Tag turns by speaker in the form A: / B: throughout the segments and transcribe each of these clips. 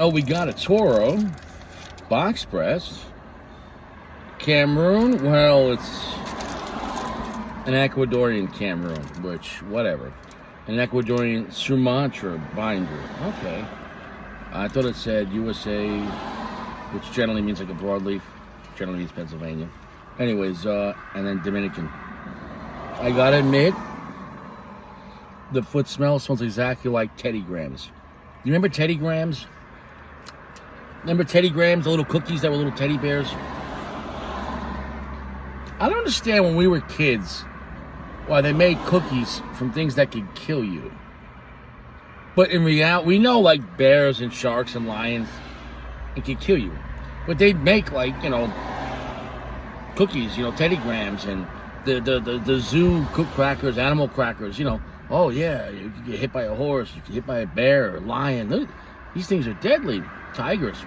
A: Oh, we got a Toro box press. Cameroon, well, it's an Ecuadorian Cameroon, which, whatever. An Ecuadorian Sumatra binder. Okay. I thought it said USA, which generally means like a broadleaf. Generally means Pennsylvania. Anyways, and then Dominican. I gotta admit, the foot smells exactly like Teddy Grahams. You remember Teddy Grahams? Remember Teddy Grahams, the little cookies that were little teddy bears? I don't understand when we were kids why they made cookies from things that could kill you. But in reality, we know like bears and sharks and lions, it could kill you. But they'd make like, cookies, Teddy Grahams and the zoo cook crackers, animal crackers, Oh yeah, you can get hit by a horse, you can get hit by a bear or a lion. These things are deadly. Tigers.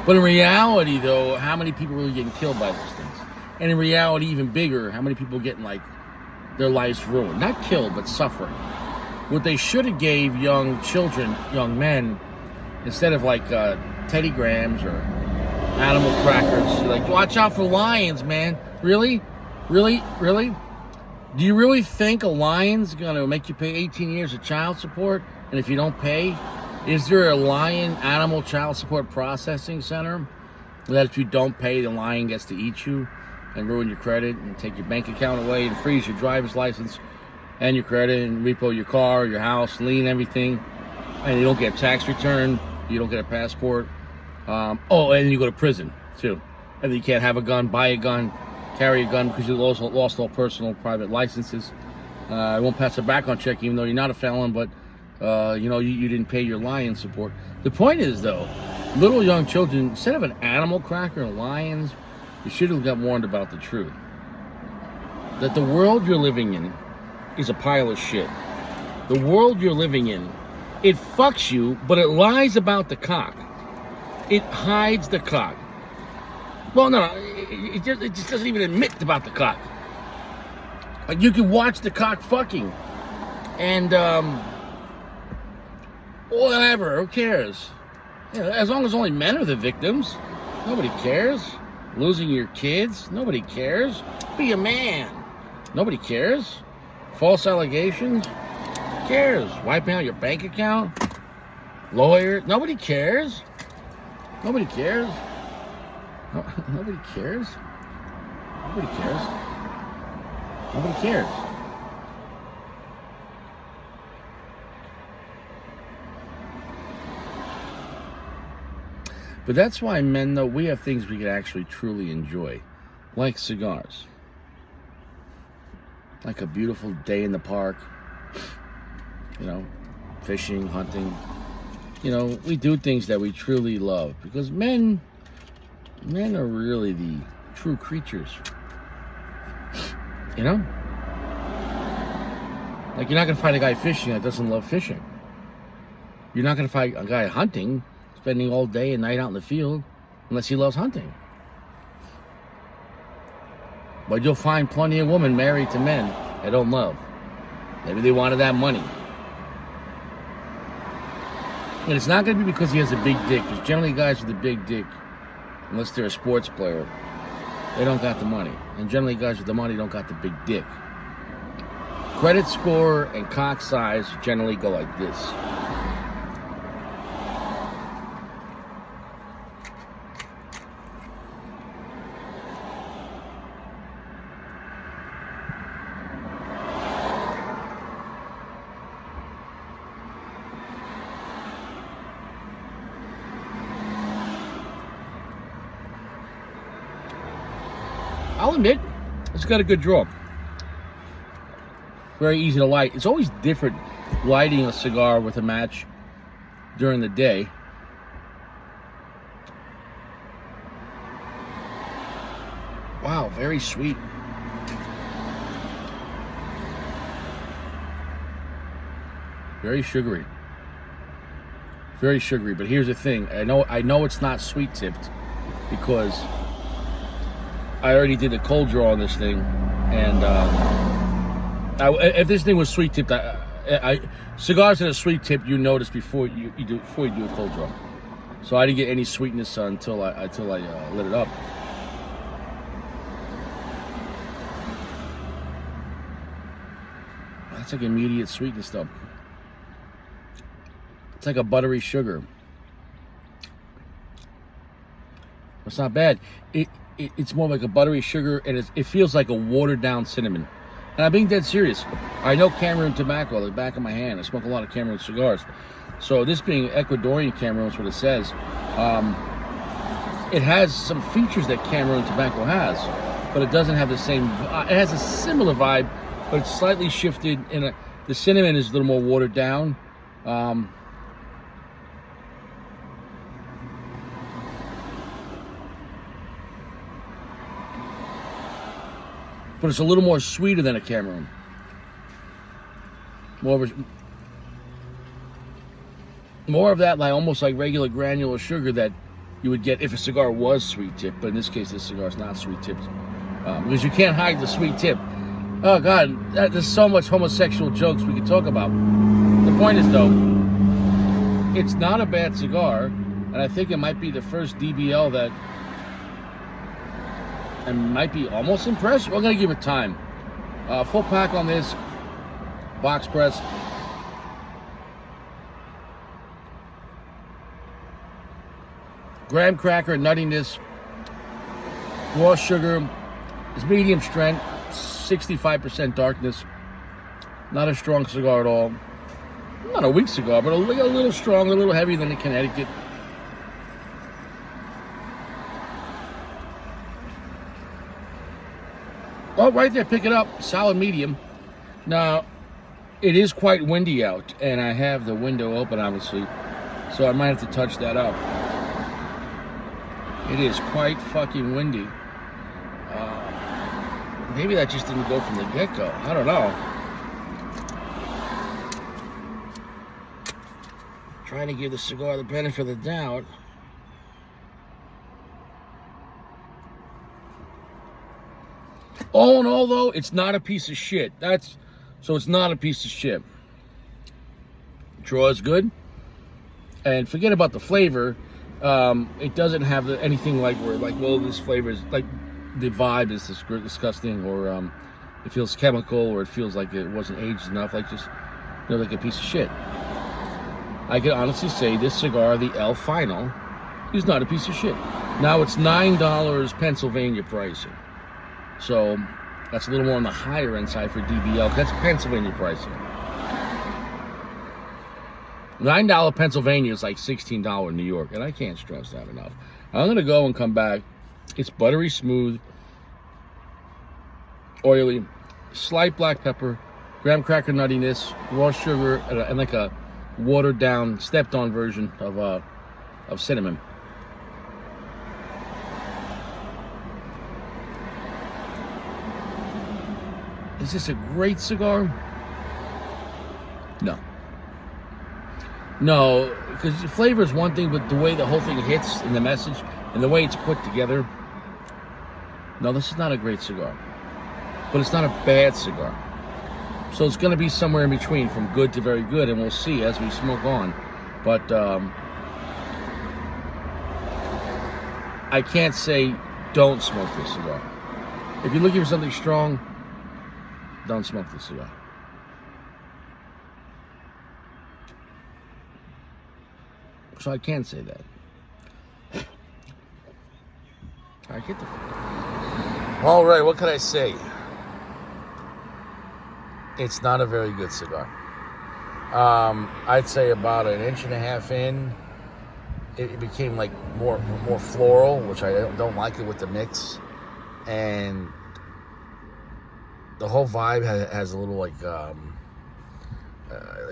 A: But in reality, though, how many people are really getting killed by those things? And in reality, even bigger, how many people are getting, their lives ruined? Not killed, but suffering. What they should have gave young children, young men, instead of, Teddy Grahams or animal crackers, watch out for lions, man. Really? Really? Really? Do you really think a lion's going to make you pay 18 years of child support? And if you don't pay... Is there a lion animal child support processing center that if you don't pay, the lion gets to eat you and ruin your credit and take your bank account away and freeze your driver's license and your credit and repo your car, your house, lien everything, and you don't get a tax return, you don't get a passport. And you go to prison too. And you can't have a gun, buy a gun, carry a gun because you lost all personal private licenses. I won't pass a background check even though you're not a felon, but you didn't pay your lion support. The point is, though, little young children, instead of an animal cracker and lions, you should have got warned about the truth. That the world you're living in is a pile of shit. The world you're living in, it fucks you, but it lies about the cock. It hides the cock. Well, no, it just doesn't even admit about the cock. Like, you can watch the cock fucking. And, whatever, who cares? As long as only men are the victims, nobody cares. Losing your kids, nobody cares. Be a man, nobody cares. False allegations, who cares? Wiping out your bank account, lawyer, nobody cares. Nobody cares. Nobody cares. Nobody cares. Nobody cares. But that's why men, though, we have things we can actually truly enjoy, like cigars. Like a beautiful day in the park, fishing, hunting. We do things that we truly love because men are really the true creatures. Like you're not going to find a guy fishing that doesn't love fishing. You're not going to find a guy hunting spending all day and night out in the field unless he loves hunting. But you'll find plenty of women married to men that don't love. Maybe they wanted that money. And it's not going to be because he has a big dick, because generally guys with a big dick, unless they're a sports player, they don't got the money. And generally guys with the money don't got the big dick. Credit score and cock size generally go like this. I'll admit, it's got a good draw. Very easy to light. It's always different lighting a cigar with a match during the day. Wow, very sweet. Very sugary. Very sugary, but here's the thing. I know it's not sweet tipped because I already did a cold draw on this thing, and if this thing was sweet tipped, Cigars in a sweet tip you notice before you do a cold draw. So I didn't get any sweetness until I lit it up. That's like immediate sweetness though. It's like a buttery sugar. It's not bad. It's more like a buttery sugar, and it feels like a watered down cinnamon. And I'm being dead serious. I know Cameroon tobacco, the back of my hand. I smoke a lot of Cameroon cigars. So this being Ecuadorian Cameroon is what it says. It has some features that Cameroon tobacco has, but it doesn't have the same. It has a similar vibe, but it's slightly shifted. The cinnamon is a little more watered down. But it's a little more sweeter than a Cameroon. More of that, like almost like regular granular sugar that you would get if a cigar was sweet tip. But in this case, this cigar is not sweet tipped because you can't hide the sweet tip. Oh God, there's so much homosexual jokes we could talk about. The point is though, it's not a bad cigar, and I think it might be the first DBL that I might be almost impressed. We're gonna give it time. Full pack on this box press. Graham cracker nuttiness. Raw sugar is medium strength, 65% darkness. Not a strong cigar at all. Not a weak cigar, but a little strong, a little heavier than the Connecticut. Oh, right there, pick it up. Solid medium. Now, it is quite windy out, and I have the window open, obviously, so I might have to touch that up. It is quite fucking windy. Maybe that just didn't go from the get-go. I don't know. Trying to give the cigar the benefit of the doubt. All in all, though, it's not a piece of shit. So it's not a piece of shit. Draw is good. And forget about the flavor. It doesn't have anything like well, this flavor is like the vibe is disgusting, or it feels chemical, or it feels like it wasn't aged enough, like just like a piece of shit. I can honestly say this cigar, the El Final, is not a piece of shit. Now it's $9 Pennsylvania pricing. So that's a little more on the higher end side for DBL. That's Pennsylvania pricing. $9 Pennsylvania is like $16 New York, and I can't stress that enough. I'm gonna go and come back. It's buttery smooth, oily, slight black pepper, graham cracker nuttiness, raw sugar, and like a watered down, stepped on version of cinnamon. Is this a great cigar? No. No, because the flavor is one thing, but the way the whole thing hits in the message and the way it's put together, no, this is not a great cigar. But it's not a bad cigar. So it's going to be somewhere in between, from good to very good, and we'll see as we smoke on. But I can't say don't smoke this cigar. If you're looking for something strong, don't smoke this cigar. So I can say that. All right, get the. All right, what can I say? It's not a very good cigar. I'd say about 1.5 inches in, it became like more floral, which I don't like it with the mix, and the whole vibe has a little like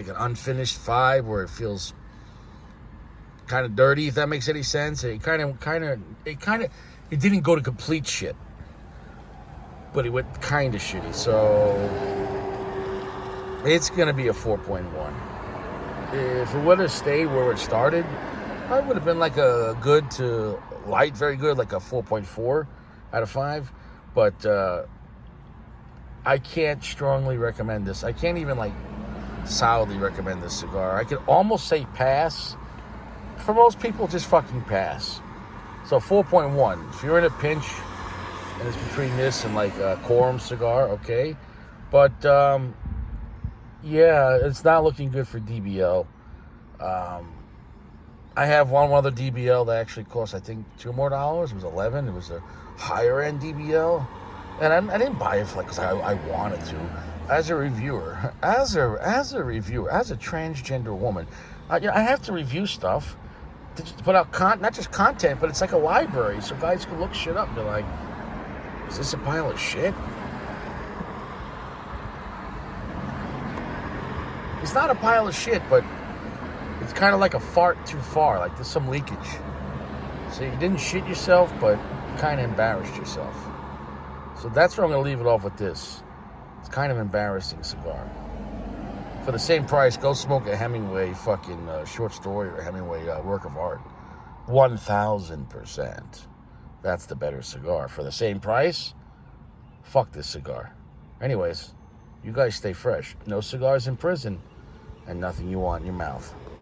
A: an unfinished vibe where it feels kind of dirty, if that makes any sense. It didn't go to complete shit, but it went kind of shitty. So it's gonna be a 4.1. If it would have stayed where it started, I would have been like a good to light, very good, like a 4.4 out of 5. But I can't strongly recommend this. I can't even like solidly recommend this cigar. I could almost say pass. For most people, just fucking pass. So 4.1. If you're in a pinch, and it's between this and like a Quorum cigar, okay. But yeah, it's not looking good for DBL. I have one other DBL that actually cost, I think, $2 more. It was $11. It was a higher end DBL, and I didn't buy it because I wanted to. As a reviewer, as a transgender woman, I have to review stuff to put out not just content, but it's like a library, so guys can look shit up and be like, "Is this a pile of shit?" It's not a pile of shit, but it's kind of like a fart too far. Like there's some leakage. So you didn't shit yourself, but you kind of embarrassed yourself. So that's where I'm going to leave it off with this. It's kind of embarrassing cigar. For the same price, go smoke a Hemingway fucking short story or Hemingway work of art. 1,000%. That's the better cigar. For the same price, fuck this cigar. Anyways, you guys stay fresh. No cigars in prison, and nothing you want in your mouth.